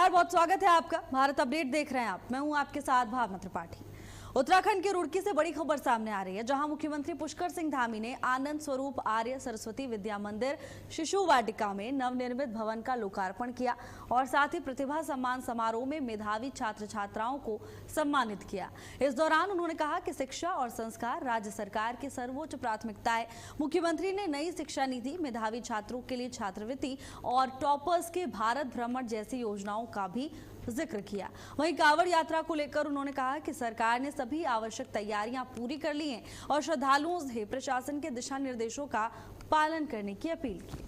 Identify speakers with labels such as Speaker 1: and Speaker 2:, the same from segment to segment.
Speaker 1: नमस्कार, बहुत स्वागत है आपका। भारत अपडेट देख रहे हैं आप। मैं हूं आपके साथ भावना त्रिपाठी। उत्तराखंड के रुड़की से बड़ी खबर सामने आ रही है, जहां मुख्यमंत्री पुष्कर सिंह धामी ने आनंद स्वरूप आर्य सरस्वती विद्या मंदिर शिशु वाटिका में नवनिर्मित भवन का लोकार्पण किया और साथ ही प्रतिभा सम्मान समारोह में मेधावी छात्र छात्राओं को सम्मानित किया। इस दौरान उन्होंने कहा कि शिक्षा और संस्कार राज्य सरकार की सर्वोच्च प्राथमिकता है। मुख्यमंत्री ने नई शिक्षा नीति, मेधावी छात्रों के लिए छात्रवृत्ति और टॉपर्स के भारत भ्रमण जैसी योजनाओं का भी जिक्र किया। वहीं कांवड़ यात्रा को लेकर उन्होंने कहा कि सरकार ने सभी आवश्यक तैयारियां पूरी कर ली हैं और श्रद्धालुओं से प्रशासन के दिशा निर्देशों का पालन करने की अपील की।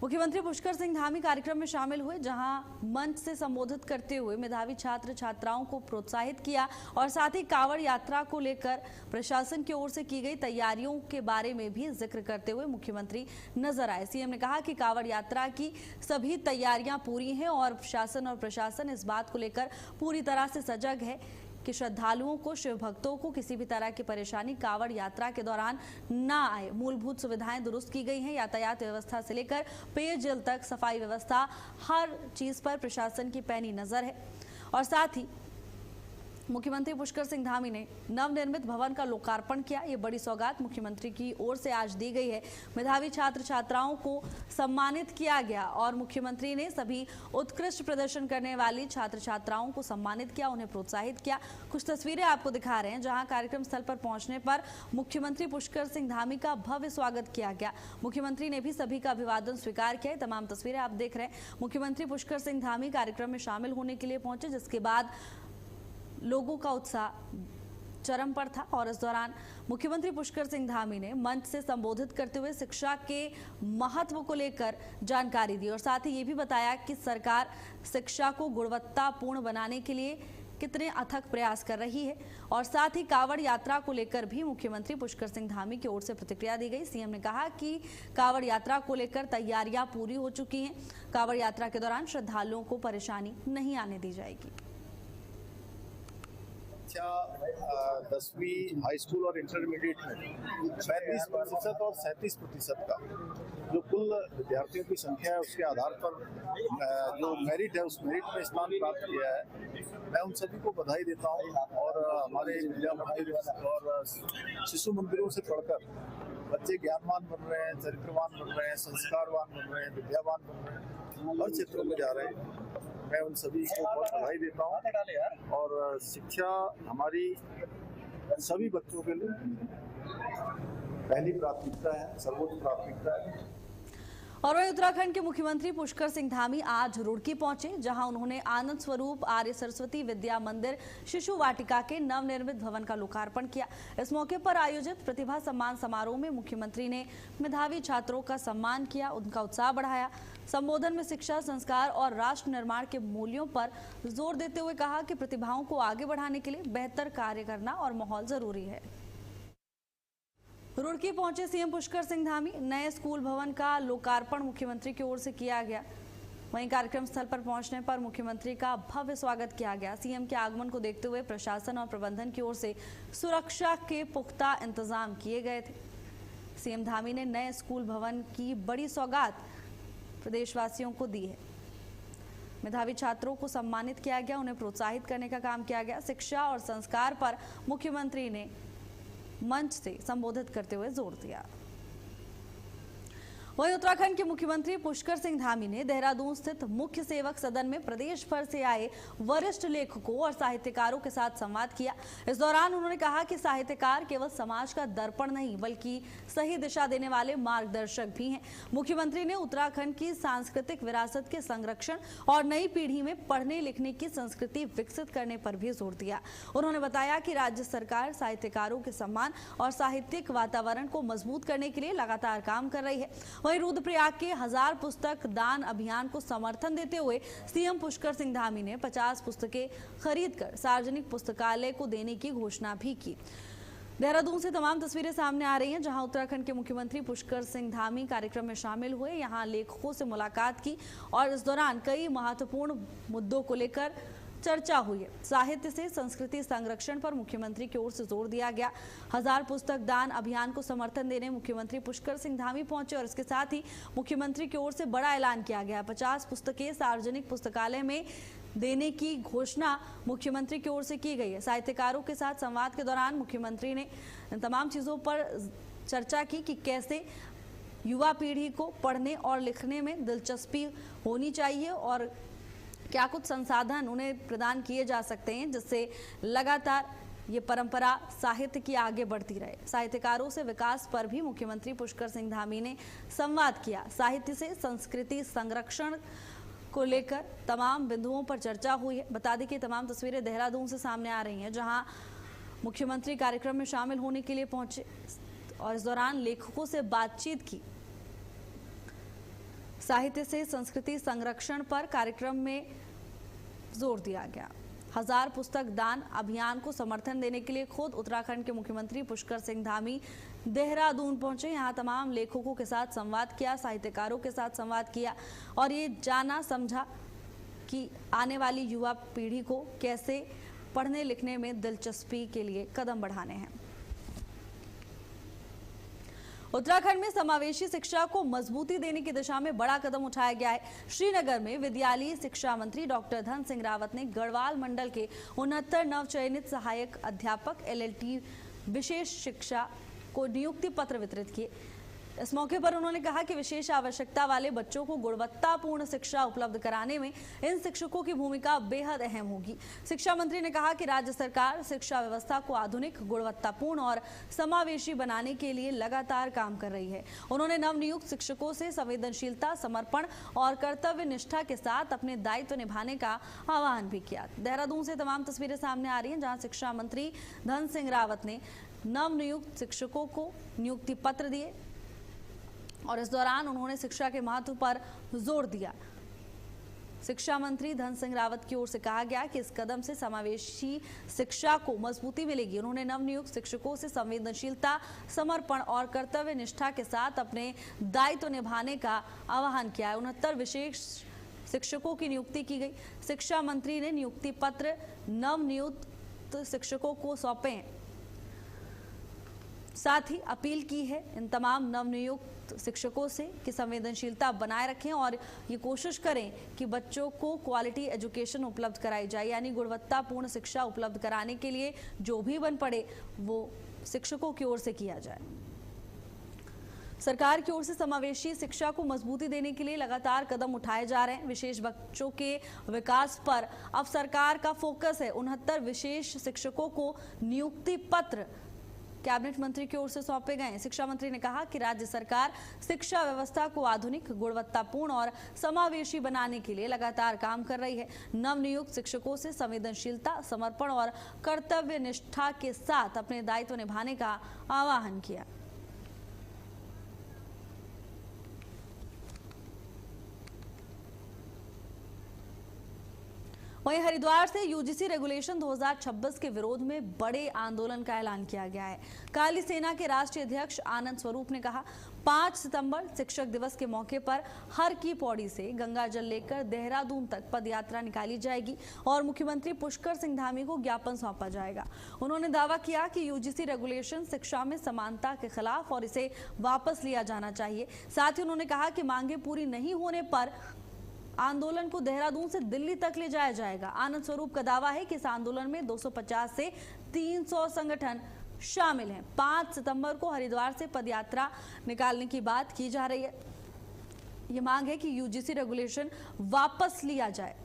Speaker 1: मुख्यमंत्री पुष्कर सिंह धामी कार्यक्रम में शामिल हुए, जहां मंच से संबोधित करते हुए मेधावी छात्र छात्राओं को प्रोत्साहित किया और साथ ही कांवड़ यात्रा को लेकर प्रशासन की ओर से की गई तैयारियों के बारे में भी जिक्र करते हुए मुख्यमंत्री नजर आए। सीएम ने कहा कि कांवड़ यात्रा की सभी तैयारियां पूरी हैं और शासन और प्रशासन इस बात को लेकर पूरी तरह से सजग है कि श्रद्धालुओं को, शिव भक्तों को किसी भी तरह की परेशानी कांवड़ यात्रा के दौरान ना आए। मूलभूत सुविधाएं दुरुस्त की गई हैं। यातायात व्यवस्था से लेकर पेयजल तक, सफाई व्यवस्था, हर चीज पर प्रशासन की पैनी नजर है। और साथ ही मुख्यमंत्री पुष्कर सिंह धामी ने नवनिर्मित भवन का लोकार्पण किया। ये बड़ी सौगात मुख्यमंत्री की ओर से आज दी गई है। मेधावी छात्र छात्राओं को सम्मानित किया गया और मुख्यमंत्री ने सभी उत्कृष्ट प्रदर्शन करने वाली छात्र छात्राओं को सम्मानित किया, उन्हें प्रोत्साहित किया। कुछ तस्वीरें आपको दिखा रहे हैं, जहां कार्यक्रम स्थल पर पहुंचने पर मुख्यमंत्री पुष्कर सिंह धामी का भव्य स्वागत किया गया। मुख्यमंत्री ने भी सभी का अभिवादन स्वीकार किया। तमाम तस्वीरें आप देख रहे हैं। मुख्यमंत्री पुष्कर सिंह धामी कार्यक्रम में शामिल होने के लिए पहुंचे, जिसके बाद लोगों का उत्साह चरम पर था। और इस दौरान मुख्यमंत्री पुष्कर सिंह धामी ने मंच से संबोधित करते हुए शिक्षा के महत्व को लेकर जानकारी दी और साथ ही ये भी बताया कि सरकार शिक्षा को गुणवत्तापूर्ण बनाने के लिए कितने अथक प्रयास कर रही है। और साथ ही कांवड़ यात्रा को लेकर भी मुख्यमंत्री पुष्कर सिंह धामी की ओर से प्रतिक्रिया दी गई। सीएम ने कहा कि कांवड़ यात्रा को लेकर तैयारियां पूरी हो चुकी हैं। कांवड़ यात्रा के दौरान श्रद्धालुओं को परेशानी नहीं आने दी जाएगी।
Speaker 2: 10वीं हाई स्कूल और इंटरमीडिएट में 35% और 37% का जो कुल विद्यार्थियों की संख्या है, उसके आधार पर जो मेरिट है, उस मेरिट में स्थान प्राप्त किया है। मैं उन सभी को बधाई देता हूँ। और हमारे विद्या मंदिर और शिशु मंदिरों से पढ़कर बच्चे ज्ञानवान बन रहे हैं, चरित्रवान बन रहे हैं, संस्कारवान बन रहे हैं, विद्यावान बन रहे हैं, हर क्षेत्रों में जा रहे हैं। मैं उन सभी को बहुत बधाई देता हूँ। और शिक्षा हमारी सभी बच्चों के लिए पहली प्राथमिकता है, सर्वोच्च प्राथमिकता है।
Speaker 1: और वहीं उत्तराखंड के मुख्यमंत्री पुष्कर सिंह धामी आज रुड़की पहुंचे, जहां उन्होंने आनंद स्वरूप आर्य सरस्वती विद्या मंदिर शिशु वाटिका के नवनिर्मित भवन का लोकार्पण किया। इस मौके पर आयोजित प्रतिभा सम्मान समारोह में मुख्यमंत्री ने मेधावी छात्रों का सम्मान किया, उनका उत्साह बढ़ाया। संबोधन में शिक्षा, संस्कार और राष्ट्र निर्माण के मूल्यों पर जोर देते हुए कहा कि प्रतिभाओं को आगे बढ़ाने के लिए बेहतर कार्य करना और माहौल जरूरी है। रुड़की पहुंचे सीएम पुष्कर सिंह धामी। नए स्कूल भवन का लोकार्पण मुख्यमंत्री की ओर से किया गया। वहीं कार्यक्रम स्थल पर पहुंचने पर मुख्यमंत्री का भव्य स्वागत किया गया। सीएम के आगमन को देखते हुए प्रशासन और प्रबंधन की ओर से सुरक्षा के पुख्ता इंतजाम किए गए थे। सीएम धामी ने नए स्कूल भवन की बड़ी सौगात प्रदेशवासियों को दी है। मेधावी छात्रों को सम्मानित किया गया, उन्हें प्रोत्साहित करने का काम किया गया। शिक्षा और संस्कार पर मुख्यमंत्री ने मंच से संबोधित करते हुए जोर दिया। वहीं उत्तराखंड के मुख्यमंत्री पुष्कर सिंह धामी ने देहरादून स्थित मुख्य सेवक सदन में प्रदेश भर से आए वरिष्ठ लेखकों और साहित्यकारों के साथ संवाद किया। इस दौरान उन्होंने कहा कि साहित्यकार केवल समाज का दर्पण नहीं, बल्कि सही दिशा देने वाले मार्गदर्शक भी हैं। मुख्यमंत्री ने उत्तराखंड की सांस्कृतिक विरासत के संरक्षण और नई पीढ़ी में पढ़ने लिखने की संस्कृति विकसित करने पर भी जोर दिया। उन्होंने बताया कि राज्य सरकार साहित्यकारों के सम्मान और साहित्यिक वातावरण को मजबूत करने के लिए लगातार काम कर रही है। वहीं रुद्रप्रयाग के 1000 पुस्तक दान अभियान को समर्थन देते हुए सीएम पुष्कर सिंह धामी ने 50 पुस्तकें खरीदकर सार्वजनिक पुस्तकालय को देने की घोषणा भी की। देहरादून से तमाम तस्वीरें सामने आ रही हैं, जहां उत्तराखंड के मुख्यमंत्री पुष्कर सिंह धामी कार्यक्रम में शामिल हुए, यहां लेखकों से मुलाकात की और इस दौरान कई महत्वपूर्ण मुद्दों को लेकर चर्चा हुई है। साहित्य से संस्कृति संरक्षण पर मुख्यमंत्री की ओर से जोर दिया गया। 1000 पुस्तक दान अभियान को समर्थन देने मुख्यमंत्री पुष्कर सिंह धामी पहुंचे और इसके साथ ही मुख्यमंत्री की ओर से बड़ा ऐलान किया गया। 50 पुस्तकें सार्वजनिक पुस्तकालय में देने की घोषणा मुख्यमंत्री की ओर से की गई है। साहित्यकारों के साथ संवाद के दौरान मुख्यमंत्री ने तमाम चीजों पर चर्चा की कि कैसे युवा पीढ़ी को पढ़ने और लिखने में दिलचस्पी होनी चाहिए और क्या कुछ संसाधन उन्हें प्रदान किए जा सकते हैं जिससे लगातार ये परंपरा साहित्य की आगे बढ़ती रहे। साहित्यकारों से विकास पर भी मुख्यमंत्री पुष्कर सिंह धामी ने संवाद किया। साहित्य से संस्कृति संरक्षण को लेकर तमाम बिंदुओं पर चर्चा हुई है। बता दें कि तमाम तस्वीरें देहरादून से सामने आ रही हैं, जहां मुख्यमंत्री कार्यक्रम में शामिल होने के लिए पहुंचे और इस दौरान लेखकों से बातचीत की। साहित्य से संस्कृति संरक्षण पर कार्यक्रम में जोर दिया गया। 1000 पुस्तक दान अभियान को समर्थन देने के लिए खुद उत्तराखंड के मुख्यमंत्री पुष्कर सिंह धामी देहरादून पहुंचे। यहां तमाम लेखकों के साथ संवाद किया, साहित्यकारों के साथ संवाद किया और ये जाना समझा कि आने वाली युवा पीढ़ी को कैसे पढ़ने लिखने में दिलचस्पी के लिए कदम बढ़ाने हैं। उत्तराखंड में समावेशी शिक्षा को मजबूती देने की दिशा में बड़ा कदम उठाया गया है। श्रीनगर में विद्यालयी शिक्षा मंत्री डॉक्टर धन सिंह रावत ने गढ़वाल मंडल के 69 नवचयनित सहायक अध्यापक LLT विशेष शिक्षा को नियुक्ति पत्र वितरित किए। इस मौके पर उन्होंने कहा कि विशेष आवश्यकता वाले बच्चों को गुणवत्तापूर्ण शिक्षा उपलब्ध कराने में इन शिक्षकों की भूमिका बेहद अहम होगी। शिक्षा मंत्री ने कहा कि राज्य सरकार शिक्षा व्यवस्था को आधुनिक, गुणवत्तापूर्ण और समावेशी बनाने के लिए लगातार काम कर रही है। उन्होंने नवनियुक्त शिक्षकों से संवेदनशीलता, समर्पण और कर्तव्य निष्ठा के साथ अपने दायित्व निभाने का आह्वान भी किया। देहरादून से तमाम तस्वीरें सामने आ रही हैं, जहां शिक्षा मंत्री धन सिंह रावत ने नवनियुक्त शिक्षकों को नियुक्ति पत्र दिए और इस दौरान उन्होंने शिक्षा के महत्व पर जोर दिया। शिक्षा मंत्री धन सिंह रावत की ओर से कहा गया कि इस कदम से समावेशी शिक्षा को मजबूती मिलेगी। उन्होंने नवनियुक्त शिक्षकों से संवेदनशीलता, समर्पण और कर्तव्य निष्ठा के साथ अपने दायित्व निभाने का आह्वान किया। 69 विशेष शिक्षकों की नियुक्ति की गई। शिक्षा मंत्री ने नियुक्ति पत्र नवनियुक्त शिक्षकों को सौंपे हैं। साथ ही अपील की है इन तमाम नवनियुक्त शिक्षकों से कि संवेदनशीलता बनाए रखें और ये कोशिश करें कि बच्चों को क्वालिटी एजुकेशन उपलब्ध कराई जाए, यानी गुणवत्तापूर्ण शिक्षा उपलब्ध कराने के लिए जो भी बन पड़े वो शिक्षकों की ओर से किया जाए। सरकार की ओर से समावेशी शिक्षा को मजबूती देने के लिए लगातार कदम उठाए जा रहे हैं। विशेष बच्चों के विकास पर अब सरकार का फोकस है। 69 विशेष शिक्षकों को नियुक्ति पत्र कैबिनेट मंत्री की ओर से सौंपे गए। शिक्षा मंत्री ने कहा कि राज्य सरकार शिक्षा व्यवस्था को आधुनिक, गुणवत्तापूर्ण और समावेशी बनाने के लिए लगातार काम कर रही है। नवनियुक्त शिक्षकों से संवेदनशीलता, समर्पण और कर्तव्य निष्ठा के साथ अपने दायित्व निभाने का आह्वान किया। वहीं हरिद्वार से यूजीसी रेगुलेशन 2026 के विरोध में बड़े आंदोलन का ऐलान किया गया है। काली सेना के राष्ट्रीय अध्यक्ष आनंद स्वरूप ने कहा, 5 सितंबर शिक्षक दिवस के मौके पर हर की पौड़ी से गंगा जल लेकर देहरादून तक पदयात्रा निकाली जाएगी और मुख्यमंत्री पुष्कर सिंह धामी को ज्ञापन सौंपा जाएगा। उन्होंने दावा किया कि यूजीसी रेगुलेशन शिक्षा में समानता के खिलाफ और इसे वापस लिया जाना चाहिए। साथ ही उन्होंने कहा कि मांगे पूरी नहीं होने पर आंदोलन को देहरादून से दिल्ली तक ले जाया जाएगा। आनंद स्वरूप का दावा है कि इस आंदोलन में 250 से 300 संगठन शामिल हैं। 5 सितंबर को हरिद्वार से पदयात्रा निकालने की बात की जा रही है। ये मांग है कि यूजीसी रेगुलेशन वापस लिया जाए।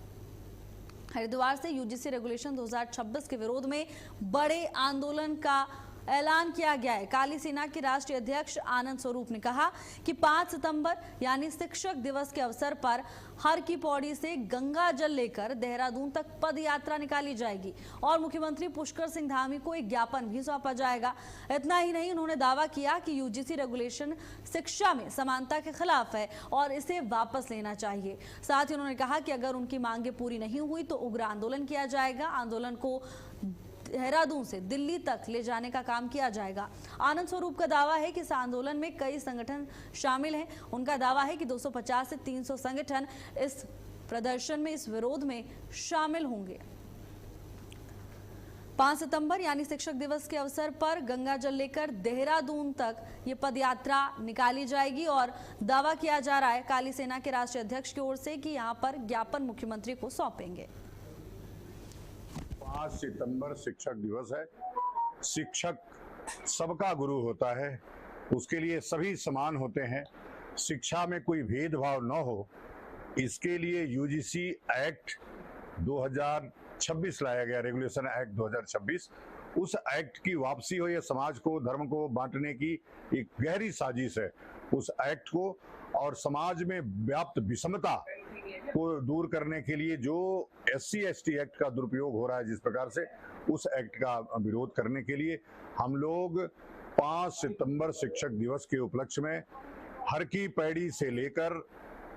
Speaker 1: हरिद्वार से यूजीसी रेगुलेशन 2026 के विरोध में बड़े आंदोलन का ऐलान किया गया है। काली सेना के राष्ट्रीय अध्यक्ष आनंद स्वरूप ने कहा कि 5 सितंबर यानी शिक्षक दिवस के अवसर पर हर की पौड़ी से गंगा जल लेकर देहरादून तक पद यात्रा निकाली जाएगी और मुख्यमंत्री पुष्कर सिंह धामी को एक ज्ञापन भी सौंपा जाएगा। इतना ही नहीं, उन्होंने दावा किया कि यूजीसी रेगुलेशन शिक्षा में समानता के खिलाफ है और इसे वापस लेना चाहिए। साथ ही उन्होंने कहा कि अगर उनकी मांगे पूरी नहीं हुई तो उग्र आंदोलन किया जाएगा। आंदोलन को देहरादून से दिल्ली तक ले जाने का काम किया जाएगा। आनंद स्वरूप का दावा है कि इस आंदोलन में कई संगठन शामिल हैं। उनका दावा है कि 250 से 300 संगठन इस प्रदर्शन में, इस विरोध में शामिल होंगे। 5 सितंबर यानी शिक्षक दिवस के अवसर पर गंगा जल लेकर देहरादून तक ये पद यात्रा निकाली जाएगी और दावा किया जा रहा है काली सेना के राष्ट्रीय अध्यक्ष की ओर से कि यहां पर ज्ञापन मुख्यमंत्री को सौंपेंगे।
Speaker 3: 5 सितंबर शिक्षक दिवस है। शिक्षक सबका गुरु होता है, उसके लिए सभी समान होते हैं। शिक्षा में कोई भेदभाव न हो, इसके लिए यूजीसी एक्ट 2026 लाया गया, रेगुलेशन एक्ट 2026। उस एक्ट की वापसी हो, यह समाज को, धर्म को बांटने की एक गहरी साजिश है। उस एक्ट को और समाज में व्याप्त विषमता को दूर करने के लिए जो SC/ST एक्ट का दुरुपयोग हो रहा है जिस प्रकार से, उस एक्ट का विरोध करने के लिए हम लोग 5 सितंबर शिक्षक दिवस के उपलक्ष्य में हर की पैड़ी से लेकर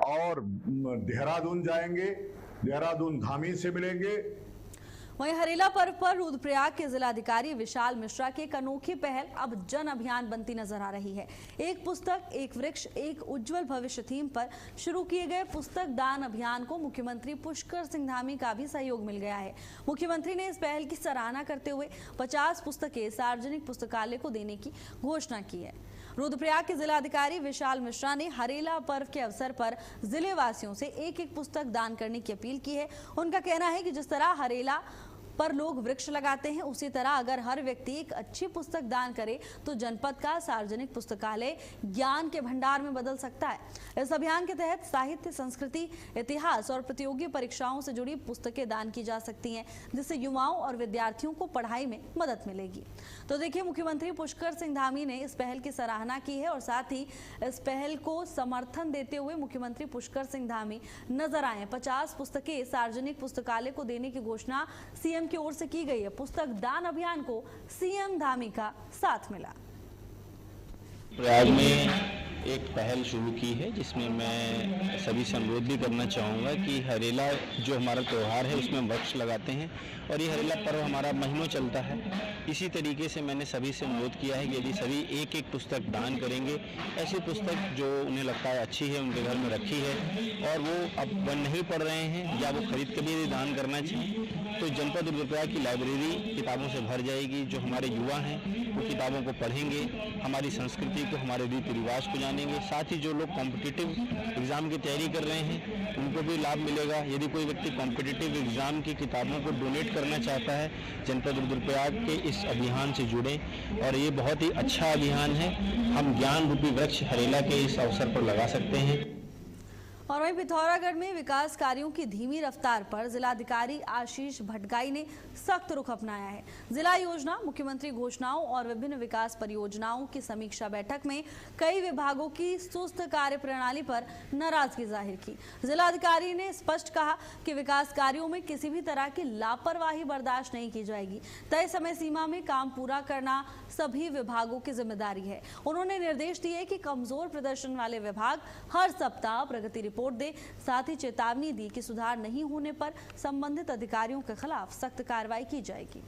Speaker 3: और देहरादून जाएंगे, देहरादून धामी से मिलेंगे।
Speaker 1: वहीं हरेला पर्व पर रुद्रप्रयाग के जिलाधिकारी विशाल मिश्रा की एक अनोखी पहल अब जन अभियान बनती नजर आ रही है। एक पुस्तक एक वृक्ष एक उज्जवल भविष्य थीम पर शुरू किए गए पुस्तक दान अभियान को मुख्यमंत्री पुष्कर सिंह धामी का भी सहयोग मिल गया है। मुख्यमंत्री ने इस पहल की सराहना करते हुए 50 पुस्तकें सार्वजनिक पुस्तकालय को देने की घोषणा की है। रुद्रप्रयाग के जिलाधिकारी विशाल मिश्रा ने हरेला पर्व के अवसर पर जिले वासियों से एक एक पुस्तक दान करने की अपील की है। उनका कहना है कि जिस तरह हरेला पर लोग वृक्ष लगाते हैं, उसी तरह अगर हर व्यक्ति एक अच्छी पुस्तक दान करे तो जनपद का सार्वजनिक पुस्तकालय ज्ञान के भंडार में बदल सकता है। इस अभियान के तहत साहित्य, संस्कृति, इतिहास और प्रतियोगी परीक्षाओं से जुड़ी पुस्तकें दान की जा सकती हैं, जिससे युवाओं और विद्यार्थियों को पढ़ाई में मदद मिलेगी। तो देखिए, मुख्यमंत्री पुष्कर सिंह धामी ने इस पहल की सराहना की है और साथ ही इस पहल को समर्थन देते हुए मुख्यमंत्री पुष्कर सिंह धामी नजर आए। 50 पुस्तकें सार्वजनिक पुस्तकालय को देने की घोषणा सीएम की ओर से की गई है। पुस्तक दान अभियान को सीएम धामी का साथ मिला।
Speaker 4: प्रयाग में एक पहल शुरू की है जिसमें मैं सभी से अनुरोध भी करना चाहूँगा कि हरेला जो हमारा त्यौहार है उसमें वृक्ष लगाते हैं और ये हरेला पर्व हमारा महीनों चलता है। इसी तरीके से मैंने सभी से अनुरोध किया है कि यदि सभी एक एक पुस्तक दान करेंगे, ऐसी पुस्तक जो उन्हें लगता है अच्छी है, उनके घर में रखी है और वो अब वन नहीं पढ़ रहे हैं या वो खरीद कर भी दान करना चाहिए, तो जनपद रुद्रप्रयाग की लाइब्रेरी किताबों से भर जाएगी। जो हमारे युवा हैं वो किताबों को पढ़ेंगे, हमारी संस्कृति को, हमारे रीति रिवाज को जानेंगे। साथ ही जो लोग कॉम्पिटिटिव एग्जाम की तैयारी कर रहे हैं उनको भी लाभ मिलेगा। यदि कोई व्यक्ति कॉम्पिटिटिव एग्जाम की किताबों को डोनेट करना चाहता है, जनपद रुद्रप्रयाग के इस अभियान से जुड़ें और ये बहुत ही अच्छा अभियान है। हम ज्ञान रूपी वृक्ष हरेला के इस अवसर पर लगा सकते हैं।
Speaker 1: और वहीं पिथौरागढ़ में विकास कार्यों की धीमी रफ्तार पर जिलाधिकारी आशीष भटगाई ने सख्त रुख अपनाया है। जिला योजना, मुख्यमंत्री घोषणाओं और विभिन्न विकास परियोजनाओं की समीक्षा बैठक में कई विभागों की सुस्त कार्य प्रणाली पर नाराजगी जाहिर की। जिलाधिकारी ने स्पष्ट कहा कि विकास कार्यों में किसी भी तरह की लापरवाही बर्दाश्त नहीं की जाएगी। तय समय सीमा में काम पूरा करना सभी विभागों की जिम्मेदारी है। उन्होंने निर्देश दिए कि कमजोर प्रदर्शन वाले विभाग हर सप्ताह प्रगति रिपोर्ट दे। साथ ही चेतावनी दी कि सुधार नहीं होने पर संबंधित अधिकारियों के खिलाफ सख्त कार्रवाई की जाएगी।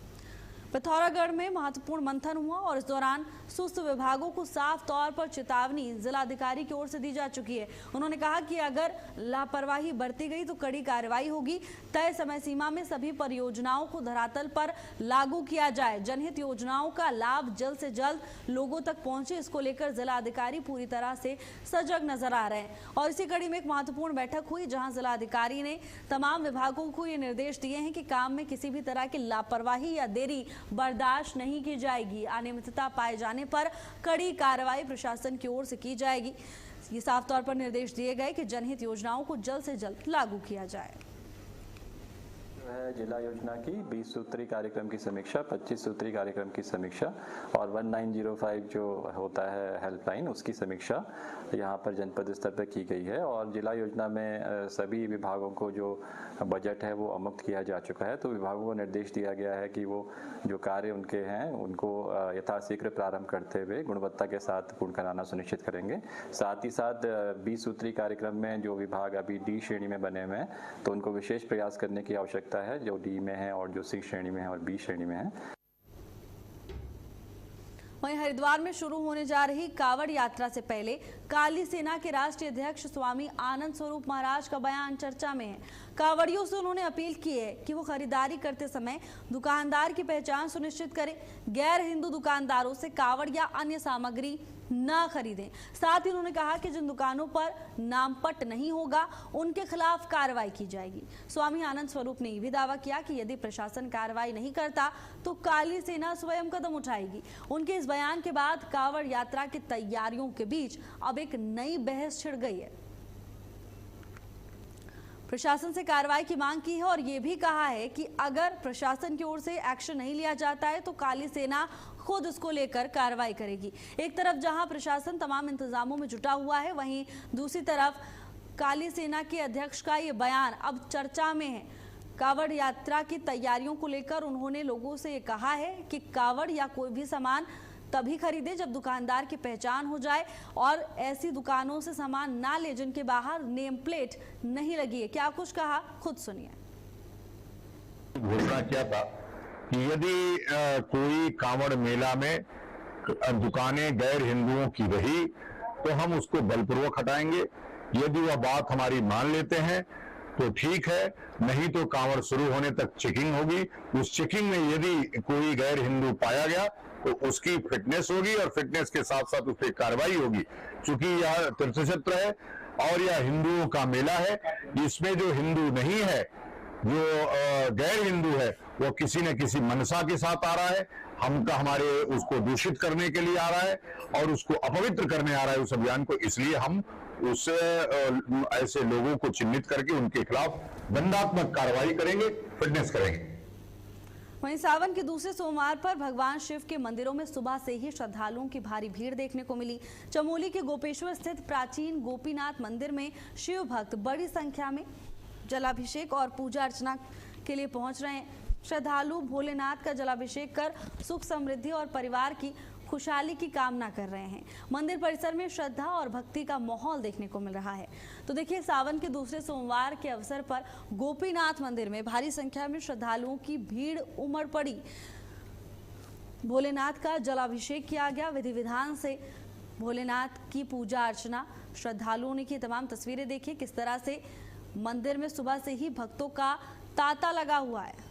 Speaker 1: पिथौरागढ़ में महत्वपूर्ण मंथन हुआ और इस दौरान सुस्त विभागों को साफ तौर पर चेतावनी जिलाधिकारी की ओर से दी जा चुकी है। उन्होंने कहा कि अगर लापरवाही बरती गई तो कड़ी कार्रवाई होगी। तय समय सीमा में सभी परियोजनाओं को धरातल पर लागू किया जाए। जनहित योजनाओं का लाभ जल्द से जल्द लोगों तक पहुंचे, इसको लेकर जिलाधिकारी पूरी तरह से सजग नजर आ रहे हैं। और इसी कड़ी में एक महत्वपूर्ण बैठक हुई जहां जिलाधिकारी ने तमाम विभागों को ये निर्देश दिए हैं कि काम में किसी भी तरह की लापरवाही या देरी बर्दाश्त नहीं की जाएगी। अनियमितता पाए जाने पर कड़ी कार्रवाई प्रशासन की ओर से की जाएगी। ये साफ तौर पर निर्देश दिए गए कि जनहित योजनाओं को जल्द से जल्द लागू किया जाए।
Speaker 5: है जिला योजना की 20 सूत्री कार्यक्रम की समीक्षा, 25 सूत्री कार्यक्रम की समीक्षा और 1905 जो होता है हेल्पलाइन, उसकी समीक्षा यहाँ पर जनपद स्तर पर की गई है। और जिला योजना में सभी विभागों को जो बजट है वो अमुक्त किया जा चुका है, तो विभागों को निर्देश दिया गया है कि वो जो कार्य उनके हैं उनको यथाशीघ्र प्रारंभ करते हुए गुणवत्ता के साथ पूर्ण कराना सुनिश्चित करेंगे। साथ ही साथ 20 सूत्री कार्यक्रम में जो विभाग अभी डी श्रेणी में बने हुए हैं तो उनको विशेष प्रयास करने की आवश्यकता है, जो डी में है और जो सी श्रेणी में है और बी श्रेणी में है।
Speaker 1: वहीं हरिद्वार में शुरू होने जा रही कांवड़ यात्रा से पहले काली सेना के राष्ट्रीय अध्यक्ष स्वामी आनंद स्वरूप महाराज का बयान चर्चा में है। कांवड़ियों से उन्होंने अपील की है कि वो खरीदारी करते समय दुकानदार की पहचान सुनिश्चित करें, गैर हिंदू दुकानदारों से कावड़ या अन्य सामग्री ना खरीदें। साथ ही उन्होंने कहा कि जिन दुकानों पर नामपट नहीं होगा उनके खिलाफ कार्रवाई की जाएगी। स्वामी आनंद स्वरूप ने यह भी दावा किया कि यदि प्रशासन कार्रवाई नहीं करता तो काली सेना स्वयं कदम उठाएगी। उनके इस बयान के बाद कावड़ यात्रा की तैयारियों के बीच अब एक नई बहस छिड़ गई है। प्रशासन से कार्रवाई की मांग की है और ये भी कहा है कि अगर प्रशासन की ओर से एक्शन नहीं लिया जाता है तो काली सेना खुद इसको लेकर कार्रवाई करेगी। एक तरफ जहां प्रशासन तमाम इंतजामों में जुटा हुआ है, वहीं दूसरी तरफ काली सेना के अध्यक्ष का ये बयान अब चर्चा में है। कावड़ यात्रा की तैयारियों को लेकर उन्होंने लोगों से ये कहा है कि कावड़ या कोई भी सामान तभी खरीदे जब दुकानदार की पहचान हो जाए और ऐसी दुकानों से सामान ना ले जिनके बाहर नेम प्लेट नहीं लगी है। क्या कुछ कहा, खुद सुनिए।
Speaker 3: घोषणा किया था कि यदि कोई कांवड़ मेला में दुकानें गैर हिंदुओं की रही तो हम उसको बलपूर्वक हटाएंगे। यदि वह बात हमारी मान लेते हैं तो ठीक है, नहीं तो कांवड़ शुरू होने तक चेकिंग होगी। उस चेकिंग में यदि कोई गैर हिंदू पाया गया तो उसकी फिटनेस होगी और फिटनेस के साथ साथ उस पर कार्रवाई होगी। क्योंकि यह तीर्थ क्षेत्र है और यह हिंदुओं का मेला है। इसमें जो हिंदू नहीं है, जो गैर हिंदू है, वो किसी न किसी मनसा के साथ आ रहा है, हमारे उसको दूषित करने के लिए आ रहा है और उसको अपवित्र करने आ रहा है उस अभियान को। इसलिए हम उस ऐसे लोगों को चिन्हित करके उनके खिलाफ दंडात्मक कार्रवाई करेंगे, फिटनेस करेंगे।
Speaker 1: वहीं सावन के दूसरे सोमवार पर भगवान शिव के मंदिरों में सुबह से ही श्रद्धालुओं की भारी भीड़ देखने को मिली। चमोली के गोपेश्वर स्थित प्राचीन गोपीनाथ मंदिर में शिव भक्त बड़ी संख्या में जलाभिषेक और पूजा अर्चना के लिए पहुंच रहे हैं। श्रद्धालु भोलेनाथ का जलाभिषेक कर सुख समृद्धि और परिवार की खुशहाली की कामना कर रहे हैं। मंदिर परिसर में श्रद्धा और भक्ति का माहौल देखने को मिल रहा है। तो देखिए, सावन के दूसरे सोमवार के अवसर पर गोपीनाथ मंदिर में भारी संख्या में श्रद्धालुओं की भीड़ उमड़ पड़ी। भोलेनाथ का जलाभिषेक किया गया। विधि विधान से भोलेनाथ की पूजा अर्चना श्रद्धालुओं ने की। तमाम तस्वीरें देखिए किस तरह से मंदिर में सुबह से ही भक्तों का तांता लगा हुआ है।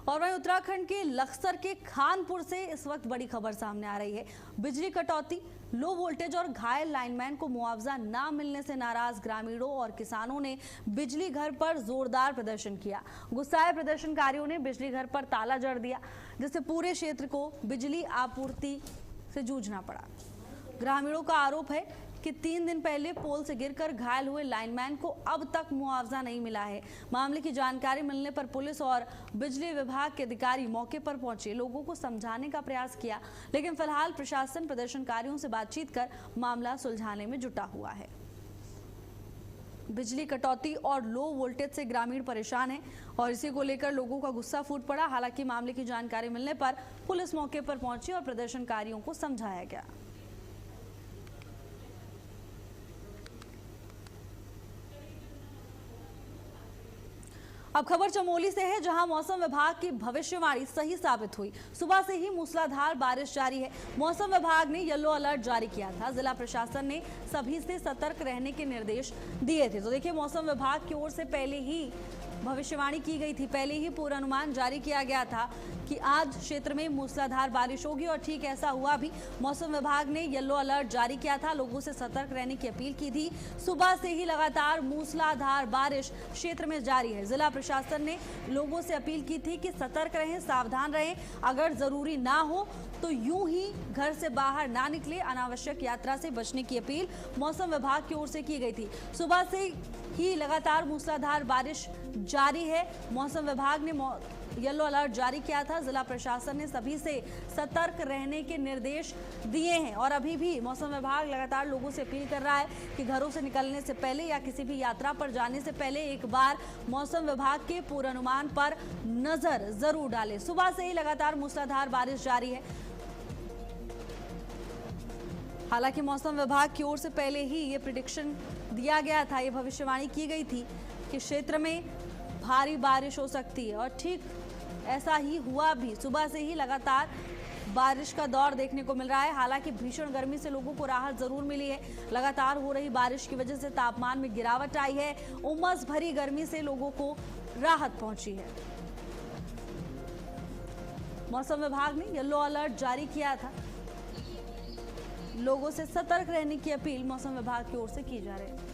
Speaker 1: और वहीं उत्तराखंड के लक्सर के खानपुर से इस वक्त बड़ी खबर सामने आ रही है। बिजली कटौती, लो वोल्टेज और घायल लाइनमैन को मुआवजा ना मिलने से नाराज ग्रामीणों और किसानों ने बिजली घर पर जोरदार प्रदर्शन किया। गुस्साए प्रदर्शनकारियों ने बिजली घर पर ताला जड़ दिया, जिससे पूरे क्षेत्र को बिजली आपूर्ति से जूझना पड़ा। ग्रामीणों का आरोप है कि 3 दिन पहले पोल से गिरकर घायल हुए लाइनमैन को अब तक मुआवजा नहीं मिला है। मामले की जानकारी मिलने पर पुलिस और बिजली विभाग के अधिकारी मौके पर पहुंचे, लोगों को समझाने का प्रयास किया, लेकिन फिलहाल प्रशासन प्रदर्शनकारियों से बातचीत कर मामला सुलझाने में जुटा हुआ है। बिजली कटौती और लो वोल्टेज से ग्रामीण परेशान हैं और इसी को लेकर लोगों का गुस्सा फूट पड़ा। हालांकि मामले की जानकारी मिलने पर पुलिस मौके पर पहुंची और प्रदर्शनकारियों को समझाया गया। अब खबर चमोली से है, जहां मौसम विभाग की भविष्यवाणी सही साबित हुई। सुबह से ही मूसलाधार बारिश जारी है। मौसम विभाग ने येलो अलर्ट जारी किया था। जिला प्रशासन ने सभी से सतर्क रहने के निर्देश दिए थे। तो देखिए, मौसम विभाग की ओर से पहले ही भविष्यवाणी की गई थी, पहले ही पूर्वानुमान जारी किया गया था कि आज क्षेत्र में मूसलाधार बारिश होगी और ठीक ऐसा हुआ भी। मौसम विभाग ने येलो अलर्ट जारी किया था, लोगों से सतर्क रहने की अपील की थी। सुबह से ही लगातार मूसलाधार बारिश क्षेत्र में जारी है। जिला प्रशासन ने लोगों से अपील की थी कि सतर्क रहें, सावधान रहें। अगर जरूरी ना हो तो यूं ही घर से बाहर ना निकले। अनावश्यक यात्रा से बचने की अपील मौसम विभाग की ओर से की गई थी। सुबह से ही लगातार मूसलाधार बारिश जारी है। मौसम विभाग ने येलो अलर्ट जारी किया था। जिला प्रशासन ने सभी से सतर्क रहने के निर्देश दिए हैं और अभी भी मौसम विभाग लगातार लोगों से अपील कर रहा है कि घरों से निकलने से पहले या किसी भी यात्रा पर जाने से पहले एक बार मौसम विभाग के पूर्वानुमान पर नजर जरूर डालें। सुबह से ही लगातार मूसलाधार बारिश जारी है। हालांकि मौसम विभाग की ओर से पहले ही ये प्रिडिक्शन दिया गया था, ये भविष्यवाणी की गई थी कि क्षेत्र में भारी बारिश हो सकती है और ठीक ऐसा ही हुआ भी। सुबह से ही लगातार बारिश का दौर देखने को मिल रहा है। हालांकि भीषण गर्मी से लोगों को राहत जरूर मिली है। लगातार हो रही बारिश की वजह से तापमान में गिरावट आई है। उमस भरी गर्मी से लोगों को राहत पहुंची है। मौसम विभाग ने येलो अलर्ट जारी किया था। लोगों से सतर्क रहने की अपील मौसम विभाग की ओर से की जा रही है।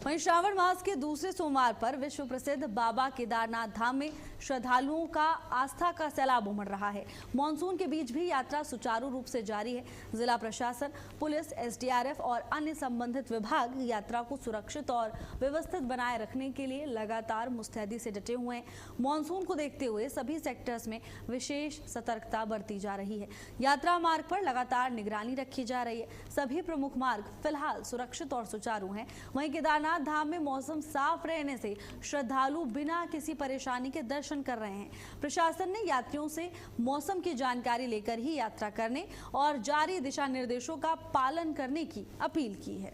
Speaker 1: वहीं श्रावण मास के दूसरे सोमवार पर विश्व प्रसिद्ध बाबा केदारनाथ धाम में श्रद्धालुओं का आस्था का सैलाब उमड़ रहा है। मॉनसून के बीच भी यात्रा सुचारू रूप से जारी है। जिला प्रशासन, पुलिस, एसडीआरएफ और अन्य संबंधित विभाग यात्रा को सुरक्षित और व्यवस्थित बनाए रखने के लिए लगातार मुस्तैदी से डटे हुए हैं। मॉनसून को देखते हुए सभी सेक्टर्स में विशेष सतर्कता बरती जा रही है। यात्रा मार्ग पर लगातार निगरानी रखी जा रही है। सभी प्रमुख मार्ग फिलहाल सुरक्षित और सुचारू हैं। वहीं केदारनाथ धाम में मौसम साफ रहने से श्रद्धालु बिना किसी परेशानी के दर्शन कर रहे हैं। प्रशासन ने यात्रियों से मौसम की जानकारी लेकर ही यात्रा करने और जारी दिशा निर्देशों का पालन करने की अपील की है।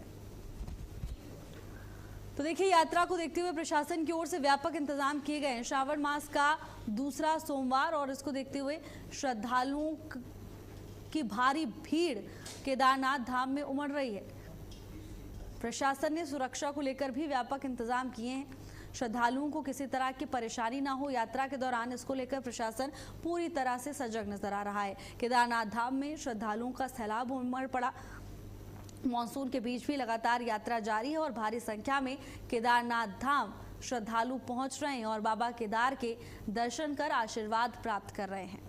Speaker 1: तो देखिए, यात्रा को देखते हुए प्रशासन की ओर से व्यापक इंतजाम किए गए हैं। श्रावण मास का दूसरा सोमवार और इसको देखते हुए श्रद्धालुओं की भारी भीड़ केदारनाथ धाम में उमड़ रही है। प्रशासन ने सुरक्षा को लेकर भी व्यापक इंतजाम किए हैं। श्रद्धालुओं को किसी तरह की परेशानी ना हो यात्रा के दौरान, इसको लेकर प्रशासन पूरी तरह से सजग नजर आ रहा है। केदारनाथ धाम में श्रद्धालुओं का सैलाब उमड़ पड़ा। मॉनसून के बीच भी लगातार यात्रा जारी है और भारी संख्या में केदारनाथ धाम श्रद्धालु पहुंच रहे हैं और बाबा केदार के दर्शन कर आशीर्वाद प्राप्त कर रहे हैं।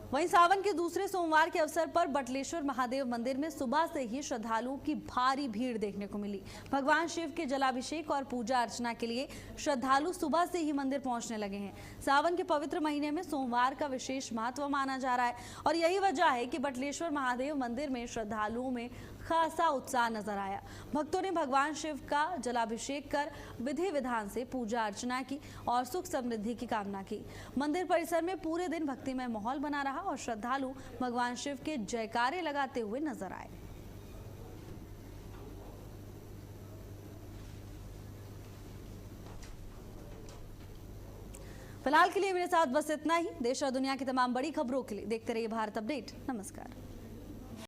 Speaker 1: वहीं सावन के दूसरे सोमवार के अवसर पर बटलेश्वर महादेव मंदिर में सुबह से ही श्रद्धालुओं की भारी भीड़ देखने को मिली। भगवान शिव के जलाभिषेक और पूजा अर्चना के लिए श्रद्धालु सुबह से ही मंदिर पहुंचने लगे हैं। सावन के पवित्र महीने में सोमवार का विशेष महत्व माना जा रहा है और यही वजह है कि बटलेश्वर महादेव मंदिर में श्रद्धालुओं में खासा उत्साह नजर आया। भक्तों ने भगवान शिव का जलाभिषेक कर विधि विधान से पूजा अर्चना की और सुख समृद्धि की कामना की। मंदिर परिसर में पूरे दिन भक्तिमय माहौल बना रहा और श्रद्धालु भगवान शिव के जयकारे लगाते हुए नजर आए। फिलहाल के लिए मेरे साथ बस इतना ही। देश और दुनिया की तमाम बड़ी खबरों के लिए देखते रहिए भारत अपडेट। नमस्कार।